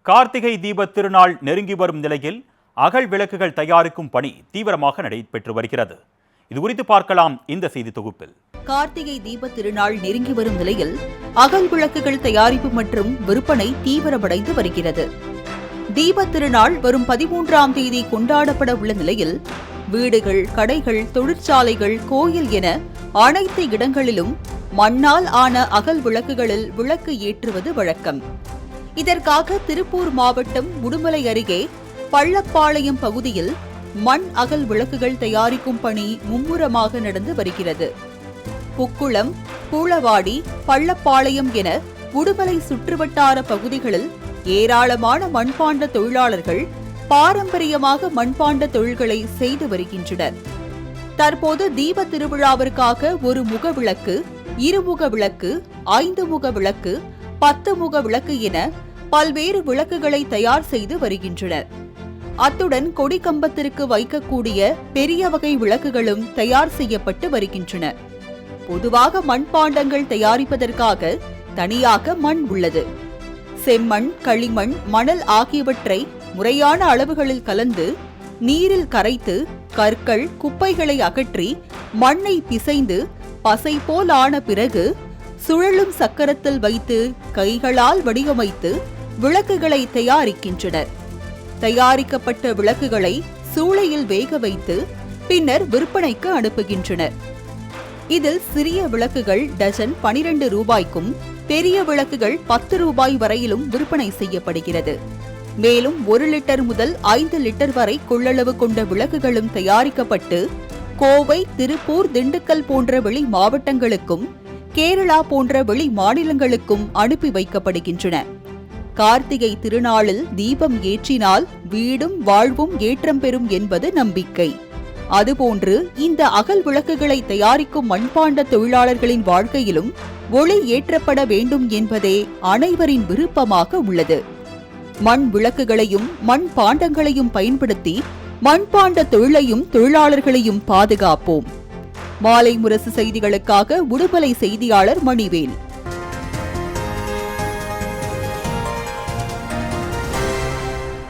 கார்த்திகை தீப திருநாள் நெருங்கி வரும் நிலையில் அகல் விளக்குகள் தயாரிக்கும் பணி தீவிரமாக நடைபெற்று வருகிறது. இது குறித்து பார்க்கலாம் இந்த செய்தி தொகுப்பில். கார்த்திகை தீப திருநாள் நெருங்கி வரும் நிலையில் அகல் விளக்குகள் தயாரிப்பு மற்றும் விற்பனை தீவிரமடைந்து வருகிறது. தீப திருநாள் வரும் 13ஆம் தேதி கொண்டாடப்பட உள்ள நிலையில் வீடுகள், கடைகள், தொழிற்சாலைகள், கோயில் என அனைத்து இடங்களிலும் மண்ணால் ஆன அகல் விளக்குகளில் விளக்கு ஏற்றுவது வழக்கம். இதற்காக திருப்பூர் மாவட்டம் உடுமலை அருகே பள்ளப்பாளையம் பகுதியில் மண் அகல் விளக்குகள் தயாரிக்கும் பணி மும்முரமாக நடந்து வருகிறது. புக்குளம், பூளவாடி, பள்ளப்பாளையம் என உடுமலை சுற்றுவட்டார பகுதிகளில் ஏராளமான மண்பாண்ட தொழிலாளர்கள் பாரம்பரியமாக மண்பாண்ட தொழில்களை செய்து வருகின்றனர். தற்போது தீப திருவிழாவிற்காக ஒரு முக விளக்கு, இருமுக விளக்கு, 5 முக விளக்கு, 10 முக விளக்கு என பல்வேறு விளக்குகளை தயார் செய்து வருகின்றனர். அத்துடன் கொடிக்கம்பத்திற்கு வைக்கக்கூடிய பெரிய வகை விளக்குகளும் தயார் செய்யப்பட்டு வருகின்றன. பொதுவாக மண்பாண்டங்கள் தயாரிப்பதற்காக தனியாக மண் உள்ளது. செம்மண், களிமண், மணல் ஆகியவற்றை முறையான அளவுகளில் கலந்து நீரில் கரைத்து கற்கள், குப்பைகளை அகற்றி மண்ணை பிசைந்து பசை போல் ஆன பிறகு சுழலும் சக்கரத்தில் வைத்து கைகளால் வடிவமைத்து விளக்குகளை தயாரிக்கின்றனர். தயாரிக்கப்பட்ட விளக்குகளை சூளையில் வேக வைத்து பின்னர் விற்பனைக்கு அனுப்புகின்றனர். இதில் சிறிய விளக்குகள் டஜன் 12 ரூபாய்க்கும், பெரிய விளக்குகள் 10 ரூபாய் வரையிலும் விற்பனை செய்யப்படுகிறது. மேலும் 1 லிட்டர் முதல் 5 லிட்டர் வரை கொள்ளளவு கொண்ட விளக்குகளும் தயாரிக்கப்பட்டு கோவை, திருப்பூர், திண்டுக்கல் போன்ற வெளி மாவட்டங்களுக்கும், கேரளா போன்ற வெளி மாநிலங்களுக்கும் அனுப்பி வைக்கப்படுகின்றன. கார்த்திகை திருநாளில் தீபம் ஏற்றினால் வீடும் வாழ்வும் ஏற்றம் பெறும் என்பது நம்பிக்கை. அதுபோன்று இந்த அகல் விளக்குகளை தயாரிக்கும் மண்பாண்ட தொழிலாளர்களின் வாழ்க்கையிலும் ஒளி ஏற்றப்பட வேண்டும் என்பதே அனைவரின் விருப்பமாக உள்ளது. மண் விளக்குகளையும் மண் பாண்டங்களையும் பயன்படுத்தி மண்பாண்ட தொழிலையும் தொழிலாளர்களையும் பாதுகாப்போம். மாலை முரசு செய்திகளுக்காக உடுமலை செய்தியாளர் மணிவேல்.